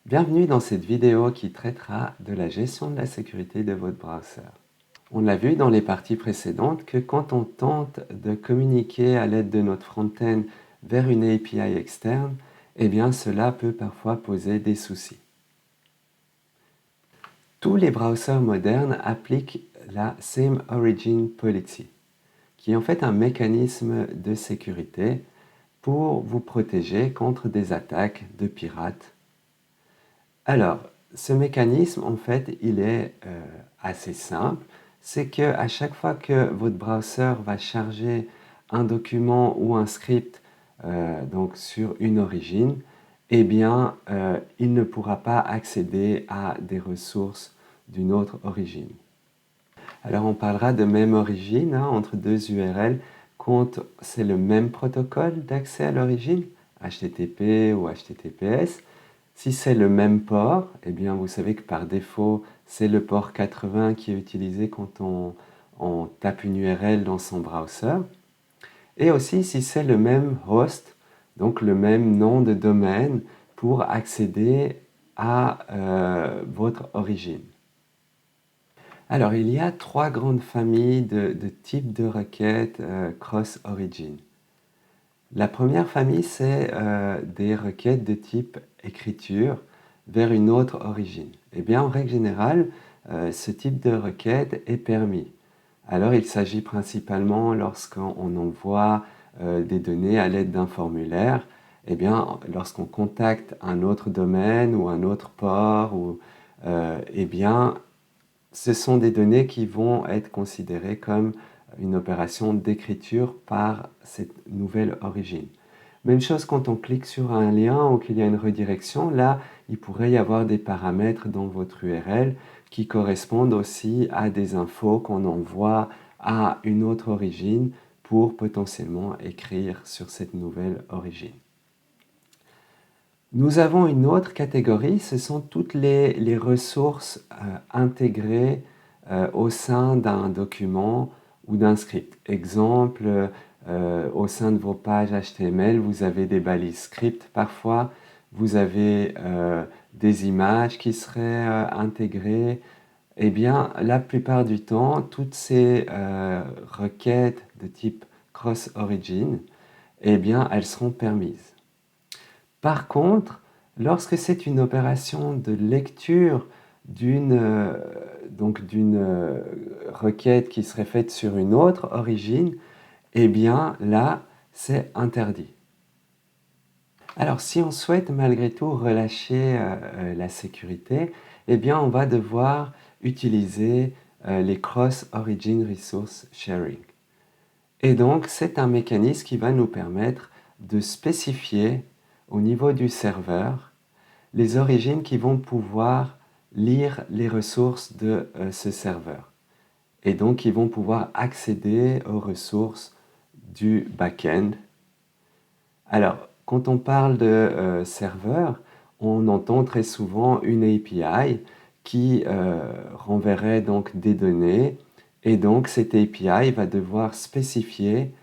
Bienvenue dans cette vidéo qui traitera de la gestion de la sécurité de votre browser. On l'a vu dans les parties précédentes que quand on tente de communiquer à l'aide de notre front-end vers une API externe, eh bien cela peut parfois poser des soucis. Tous les browsers modernes appliquent la Same Origin Policy, qui est en fait un mécanisme de sécurité pour vous protéger contre des attaques de pirates. Alors, ce mécanisme, en fait, il est assez simple. C'est qu'à chaque fois que votre browser va charger un document ou un script donc sur une origine, eh bien, il ne pourra pas accéder à des ressources d'une autre origine. Alors, on parlera de même origine entre deux URL quand c'est le même protocole d'accès à l'origine, HTTP ou HTTPS. Si c'est le même port, eh bien vous savez que par défaut, c'est le port 80 qui est utilisé quand on tape une URL dans son browser. Et aussi si c'est le même host, donc le même nom de domaine pour accéder à votre origine. Alors, il y a trois grandes familles de types de requêtes cross-origin. La première famille, c'est des requêtes de type écriture vers une autre origine. Eh bien, en règle générale, ce type de requête est permis. Alors, il s'agit principalement lorsqu'on envoie des données à l'aide d'un formulaire. Eh bien, lorsqu'on contacte un autre domaine ou un autre port, eh bien, ce sont des données qui vont être considérées comme une opération d'écriture par cette nouvelle origine. Même chose quand on clique sur un lien ou qu'il y a une redirection, là, il pourrait y avoir des paramètres dans votre URL qui correspondent aussi à des infos qu'on envoie à une autre origine pour potentiellement écrire sur cette nouvelle origine. Nous avons une autre catégorie, ce sont toutes les ressources intégrées au sein d'un document ou d'un script. Exemple, au sein de vos pages HTML, vous avez des balises script parfois, vous avez des images qui seraient intégrées. Eh bien, la plupart du temps, toutes ces requêtes de type cross-origin, eh bien, elles seront permises. Par contre, lorsque c'est une opération de lecture d'une requête qui serait faite sur une autre origine, eh bien là, c'est interdit. Alors, si on souhaite malgré tout relâcher la sécurité, eh bien on va devoir utiliser les Cross-Origin Resource Sharing. Et donc, c'est un mécanisme qui va nous permettre de spécifier au niveau du serveur les origines qui vont pouvoir lire les ressources de ce serveur. Et donc, ils vont pouvoir accéder aux ressources du back-end. Alors, quand on parle de serveur, on entend très souvent une API qui renverrait donc des données. Et donc, cette API va devoir spécifier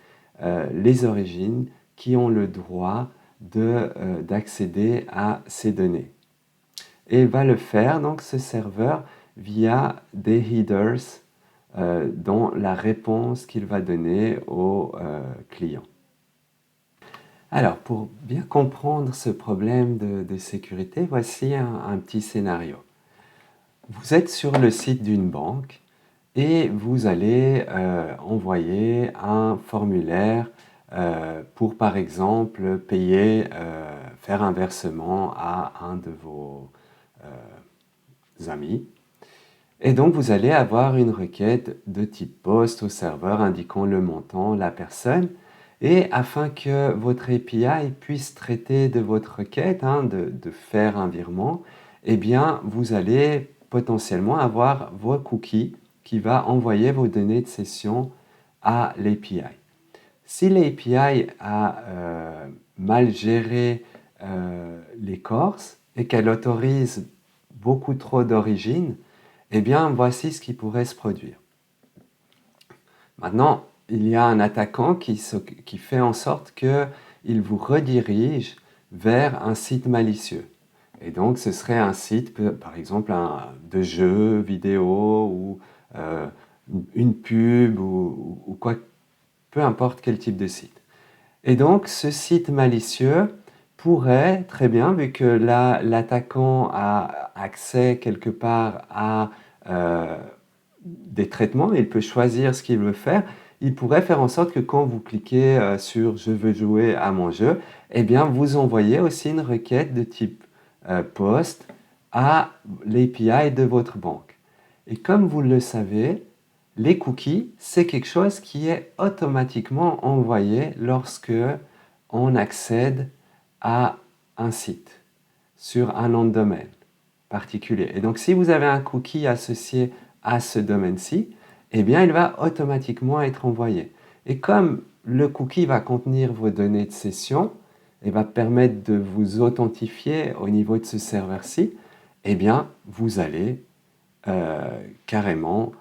les origines qui ont le droit d'accéder à ces données. Et il va le faire, donc ce serveur, via des headers dans la réponse qu'il va donner au client. Alors, pour bien comprendre ce problème de sécurité, voici un petit scénario. Vous êtes sur le site d'une banque et vous allez envoyer un formulaire pour, par exemple, payer, faire un versement à un de vos amis. Et donc, vous allez avoir une requête de type POST au serveur indiquant le montant, la personne. Et afin que votre API puisse traiter de votre requête, de faire un virement, eh bien, vous allez potentiellement avoir vos cookies qui va envoyer vos données de session à l'API. Si l'API a mal géré les corses et qu'elle autorise beaucoup trop d'origines, eh bien, voici ce qui pourrait se produire. Maintenant, il y a un attaquant qui fait en sorte qu'il vous redirige vers un site malicieux. Et donc, ce serait un site, par exemple, de jeux vidéo ou euh, une pub ou quoi, peu importe quel type de site. Et donc, ce site malicieux pourrait très bien, vu que là, l'attaquant a accès quelque part à des traitements, il peut choisir ce qu'il veut faire, il pourrait faire en sorte que quand vous cliquez sur «Je veux jouer à mon jeu», eh bien, vous envoyez aussi une requête de type POST à l'API de votre banque. Et comme vous le savez, les cookies, c'est quelque chose qui est automatiquement envoyé lorsque on accède à un site sur un nom de domaine particulier. Et donc, si vous avez un cookie associé à ce domaine-ci, eh bien, il va automatiquement être envoyé. Et comme le cookie va contenir vos données de session et va permettre de vous authentifier au niveau de ce serveur-ci, eh bien, vous allez carrément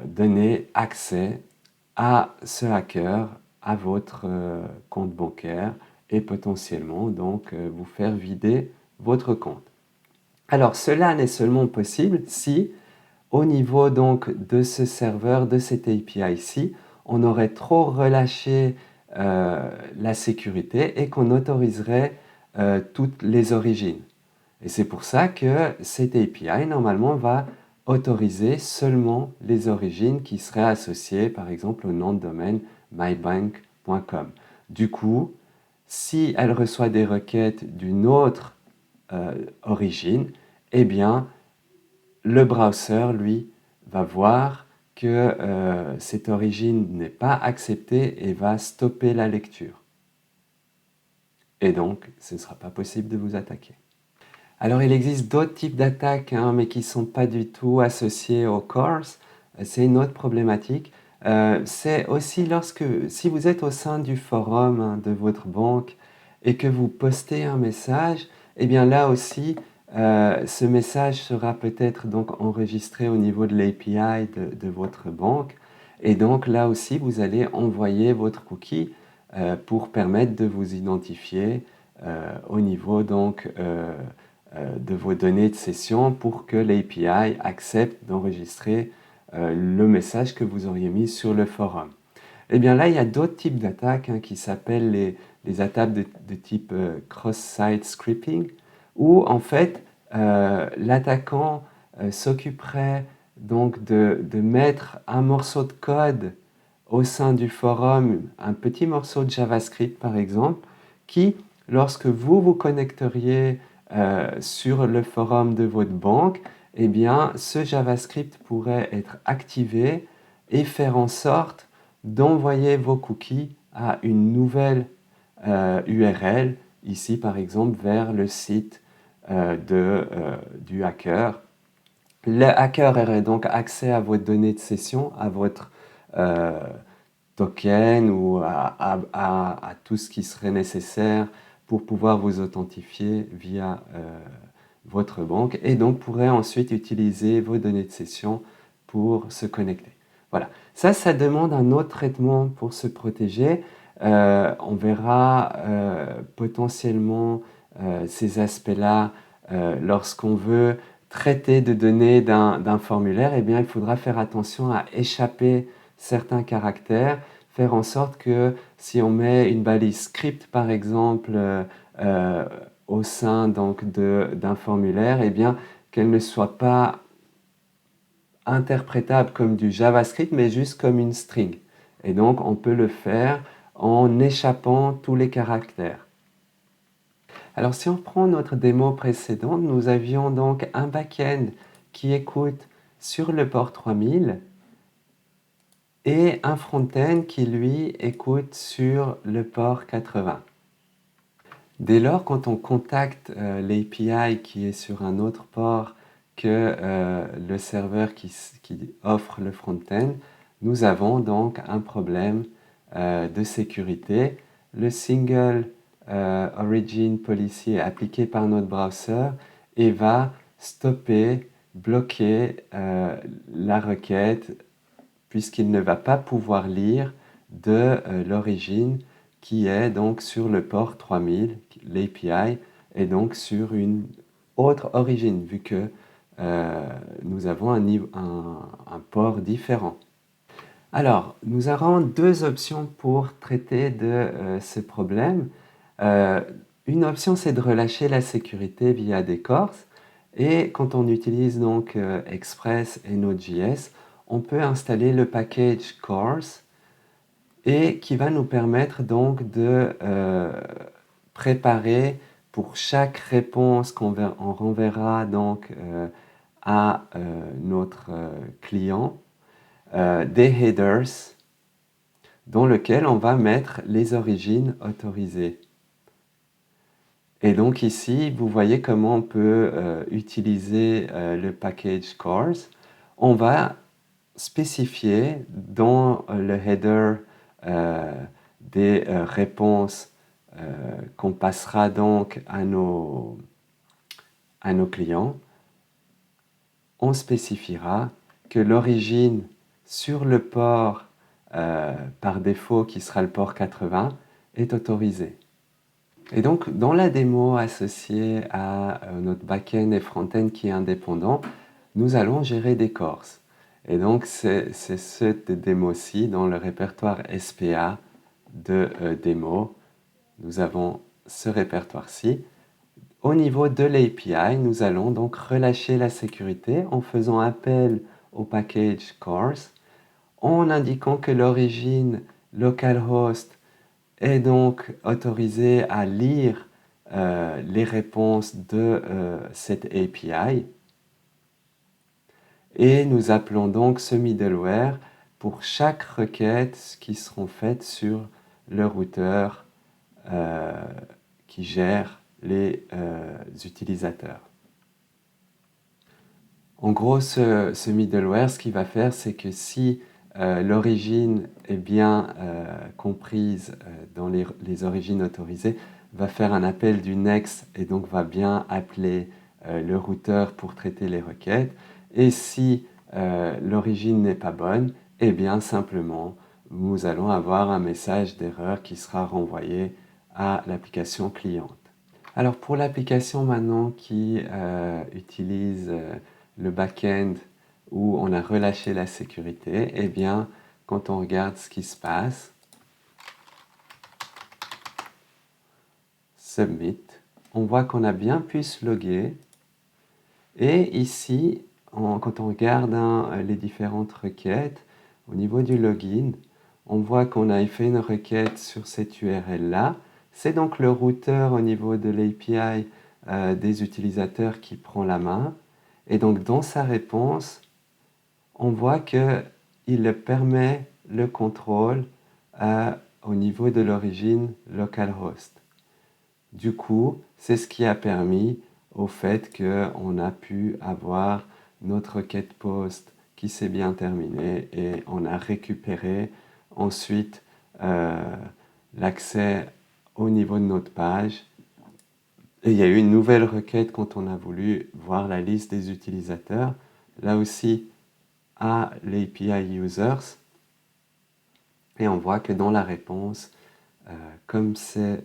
donner accès à ce hacker, à votre compte bancaire et potentiellement donc vous faire vider votre compte. Alors cela n'est seulement possible si au niveau donc de ce serveur, de cette API ici, on aurait trop relâché la sécurité et qu'on autoriserait toutes les origines. Et c'est pour ça que cette API, normalement, va autoriser seulement les origines qui seraient associées, par exemple, au nom de domaine mybank.com. Du coup, si elle reçoit des requêtes d'une autre origine, eh bien, le browser, lui, va voir que cette origine n'est pas acceptée et va stopper la lecture. Et donc, ce ne sera pas possible de vous attaquer. Alors, il existe d'autres types d'attaques, hein, mais qui ne sont pas du tout associés aux cores. C'est une autre problématique. C'est aussi si vous êtes au sein du forum hein, de votre banque et que vous postez un message, eh bien là aussi, ce message sera peut-être donc enregistré au niveau de l'API de votre banque. Et donc là aussi, vous allez envoyer votre cookie pour permettre de vous identifier au niveau donc de vos données de session pour que l'API accepte d'enregistrer le message que vous auriez mis sur le forum. Eh bien là, il y a d'autres types d'attaques hein, qui s'appellent les attaques de type cross-site scripting, où en fait l'attaquant s'occuperait donc de mettre un morceau de code au sein du forum, un petit morceau de JavaScript par exemple, qui, lorsque vous vous connecteriez sur le forum de votre banque, eh bien, ce JavaScript pourrait être activé et faire en sorte d'envoyer vos cookies à une nouvelle URL, ici par exemple vers le site du hacker. Le hacker aurait donc accès à vos données de session, à votre euh, token ou à tout ce qui serait nécessaire pour pouvoir vous authentifier via votre banque et donc pourrait ensuite utiliser vos données de session pour se connecter. Voilà, ça demande un autre traitement pour se protéger. On verra potentiellement ces aspects-là lorsqu'on veut traiter de données d'un formulaire. Eh bien, il faudra faire attention à échapper certains caractères, faire en sorte que si on met une balise script par exemple au sein donc d'un formulaire, eh bien qu'elle ne soit pas interprétable comme du JavaScript mais juste comme une string. Et donc on peut le faire en échappant tous les caractères. Alors si on prend notre démo précédente, nous avions donc un back-end qui écoute sur le port 3000 et un front-end qui lui écoute sur le port 80. Dès lors, quand on contacte l'API qui est sur un autre port que le serveur qui offre le front-end, nous avons donc un problème de sécurité. Le single origin policy est appliqué par notre browser et va stopper, bloquer la requête puisqu'il ne va pas pouvoir lire de l'origine qui est donc sur le port 3000, l'API est donc sur une autre origine, vu que nous avons un port différent. Alors, nous aurons deux options pour traiter de ce problème. Euh, une option, c'est de relâcher la sécurité via des courses. Et quand on utilise donc Express et Node.js, on peut installer le package course et qui va nous permettre donc de préparer pour chaque réponse qu'on renverra donc à notre client des headers dans lesquels on va mettre les origines autorisées. Et donc ici, vous voyez comment on peut utiliser le package course. On va spécifier dans le header des réponses qu'on passera donc à nos clients. On spécifiera que l'origine sur le port par défaut, qui sera le port 80, est autorisée. Et donc, dans la démo associée à notre back-end et front-end qui est indépendant, nous allons gérer des courses. Et donc, c'est cette démo-ci dans le répertoire SPA de démo. Nous avons ce répertoire-ci. Au niveau de l'API, nous allons donc relâcher la sécurité en faisant appel au package course, en indiquant que l'origine localhost est donc autorisée à lire les réponses de cette API. Et nous appelons donc ce middleware pour chaque requête qui seront faites sur le routeur qui gère les utilisateurs. En gros, ce middleware, ce qu'il va faire, c'est que si l'origine est bien comprise dans les origines autorisées, va faire un appel du next et donc va bien appeler le routeur pour traiter les requêtes. Et si l'origine n'est pas bonne, eh bien simplement, nous allons avoir un message d'erreur qui sera renvoyé à l'application cliente. Alors pour l'application maintenant qui utilise le back-end où on a relâché la sécurité, eh bien quand on regarde ce qui se passe, Submit, on voit qu'on a bien pu se loguer. Et ici, quand on regarde les différentes requêtes, au niveau du login, on voit qu'on a fait une requête sur cette URL-là. C'est donc le routeur au niveau de l'API des utilisateurs qui prend la main. Et donc dans sa réponse, on voit qu'il permet le contrôle au niveau de l'origine localhost. Du coup, c'est ce qui a permis au fait qu'on a pu avoir notre requête post qui s'est bien terminée et on a récupéré ensuite l'accès au niveau de notre page. Et il y a eu une nouvelle requête quand on a voulu voir la liste des utilisateurs, là aussi à l'API users. Et on voit que dans la réponse, comme c'est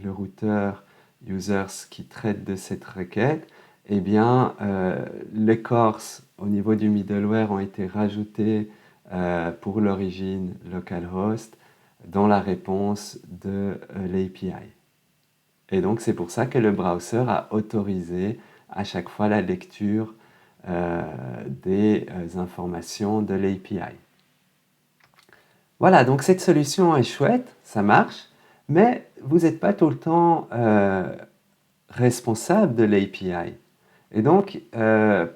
le routeur users qui traite de cette requête, eh bien, les corses au niveau du middleware ont été rajoutés pour l'origine localhost dans la réponse de l'API. Et donc, c'est pour ça que le browser a autorisé à chaque fois la lecture des informations de l'API. Voilà, donc cette solution est chouette, ça marche, mais vous n'êtes pas tout le temps responsable de l'API. Et donc,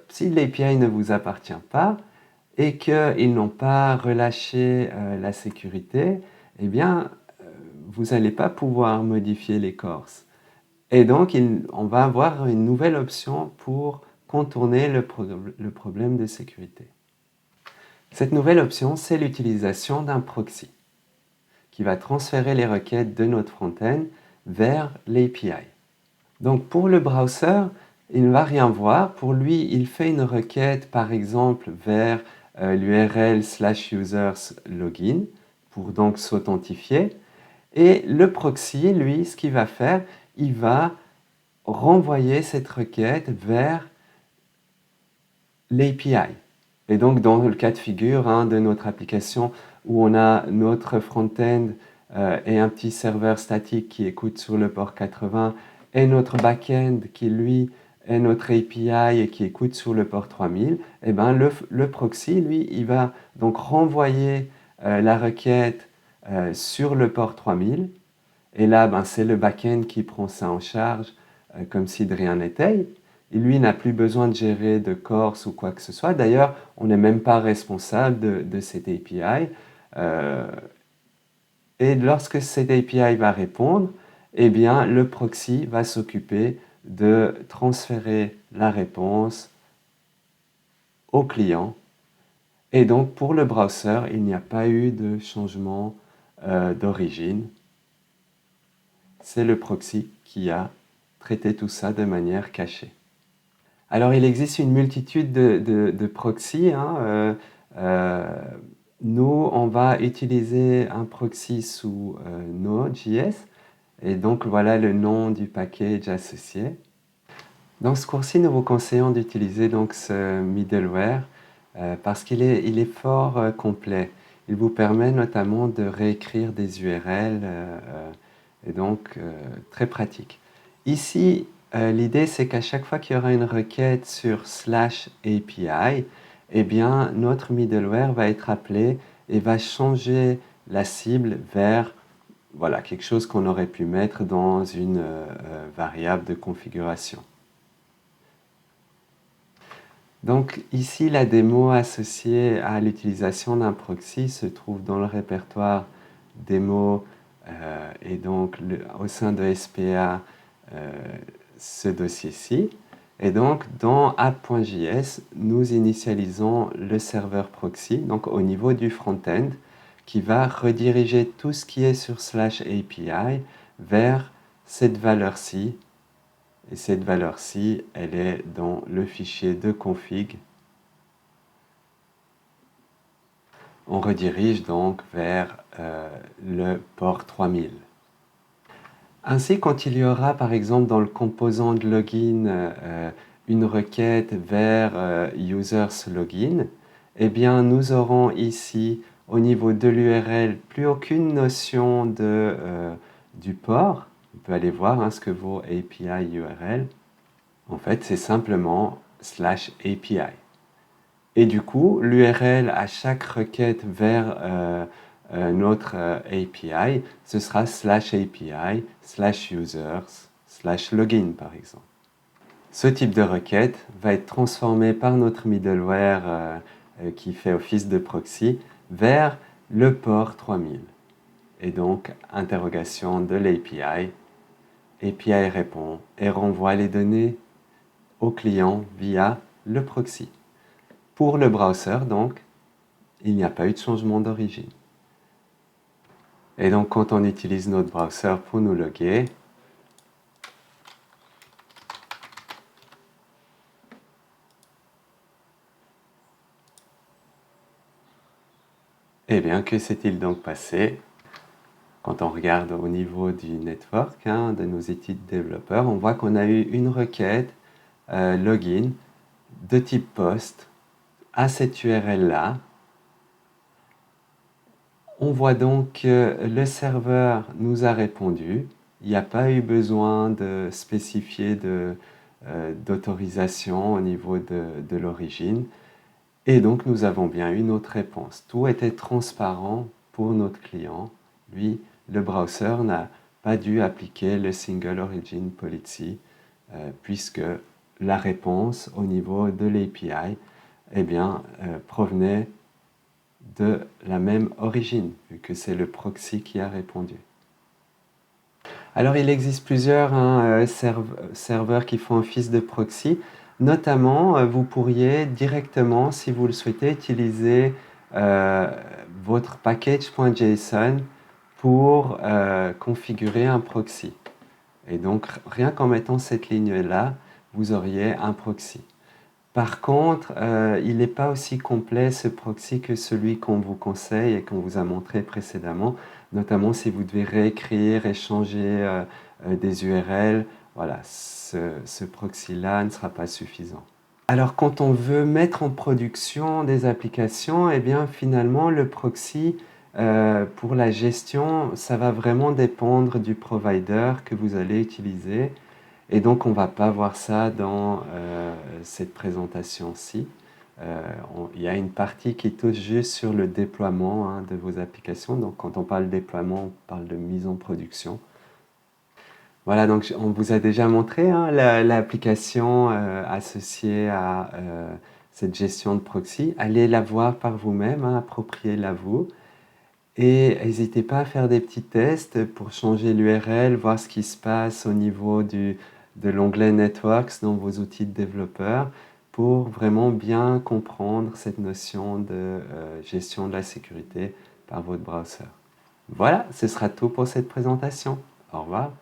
si l'API ne vous appartient pas et qu'ils n'ont pas relâché la sécurité, eh bien, vous n'allez pas pouvoir modifier les corses. Et donc, on va avoir une nouvelle option pour contourner le problème de sécurité. Cette nouvelle option, c'est l'utilisation d'un proxy qui va transférer les requêtes de notre front-end vers l'API. Donc pour le browser, il ne va rien voir. Pour lui, il fait une requête, par exemple, vers l'URL /users login pour donc s'authentifier. Et le proxy, lui, ce qu'il va faire, il va renvoyer cette requête vers l'API. Et donc, dans le cas de figure de notre application où on a notre front-end et un petit serveur statique qui écoute sur le port 80 et notre back-end qui, lui, est notre API et qui écoute sur le port 3000, eh ben, le proxy, lui, il va donc renvoyer la requête sur le port 3000. Et là, ben, c'est le back-end qui prend ça en charge comme si de rien n'était. Et lui n'a plus besoin de gérer de Corse ou quoi que ce soit. D'ailleurs, on n'est même pas responsable de cette API. Et lorsque cette API va répondre, eh bien, le proxy va s'occuper de transférer la réponse au client. Et donc, pour le browser, il n'y a pas eu de changement d'origine. C'est le proxy qui a traité tout ça de manière cachée. Alors, il existe une multitude de proxys. Nous, on va utiliser un proxy sous Node.js. Et donc, voilà le nom du package associé. Dans ce cours-ci, nous vous conseillons d'utiliser donc ce middleware parce qu'il est fort complet. Il vous permet notamment de réécrire des URL et donc très pratique. Ici, l'idée c'est qu'à chaque fois qu'il y aura une requête sur /API, eh bien notre middleware va être appelé et va changer la cible vers voilà, quelque chose qu'on aurait pu mettre dans une variable de configuration. Donc ici, la démo associée à l'utilisation d'un proxy se trouve dans le répertoire démo et donc au sein de SPA, ce dossier-ci. Et donc dans app.js, nous initialisons le serveur proxy, donc au niveau du front-end, qui va rediriger tout ce qui est sur /API vers cette valeur-ci. Et cette valeur-ci, elle est dans le fichier de config. On redirige donc vers le port 3000. Ainsi, quand il y aura par exemple dans le composant de login une requête vers users login, eh bien nous aurons ici au niveau de l'URL plus aucune notion du port. On peut aller voir ce que vaut API URL. En fait, c'est simplement /API. Et du coup, l'URL à chaque requête vers notre API, ce sera /API, /users, /login par exemple. Ce type de requête va être transformé par notre middleware qui fait office de proxy vers le port 3000. Et donc, interrogation de l'API. API répond et renvoie les données au client via le proxy. Pour le browser, donc, il n'y a pas eu de changement d'origine. Et donc, quand on utilise notre browser pour nous loguer, eh bien, que s'est-il donc passé? Quand on regarde au niveau du network, de nos outils de développeurs, on voit qu'on a eu une requête login de type post à cette URL-là. On voit donc que le serveur nous a répondu. Il n'y a pas eu besoin de spécifier d'autorisation au niveau de l'origine. Et donc nous avons bien eu notre réponse. Tout était transparent pour notre client. Lui, le browser n'a pas dû appliquer le Single Origin Policy puisque la réponse au niveau de l'API provenait de la même origine, vu que c'est le proxy qui a répondu. Alors il existe plusieurs serveurs qui font office de proxy. Notamment, vous pourriez directement, si vous le souhaitez, utiliser votre package.json pour configurer un proxy. Et donc, rien qu'en mettant cette ligne-là, vous auriez un proxy. Par contre, il n'est pas aussi complet ce proxy que celui qu'on vous conseille et qu'on vous a montré précédemment, notamment si vous devez réécrire et changer des URL voilà, ce proxy-là ne sera pas suffisant. Alors quand on veut mettre en production des applications, eh bien finalement le proxy, pour la gestion, ça va vraiment dépendre du provider que vous allez utiliser. Et donc on ne va pas voir ça dans cette présentation-ci. Il y a une partie qui touche juste sur le déploiement, hein, de vos applications. Donc quand on parle déploiement, on parle de mise en production. Voilà, donc on vous a déjà montré, hein, l'application associée à cette gestion de proxy. Allez la voir par vous-même, hein, appropriez-la vous. Et n'hésitez pas à faire des petits tests pour changer l'URL, voir ce qui se passe au niveau de l'onglet Networks dans vos outils de développeurs pour vraiment bien comprendre cette notion de gestion de la sécurité par votre browser. Voilà, ce sera tout pour cette présentation. Au revoir.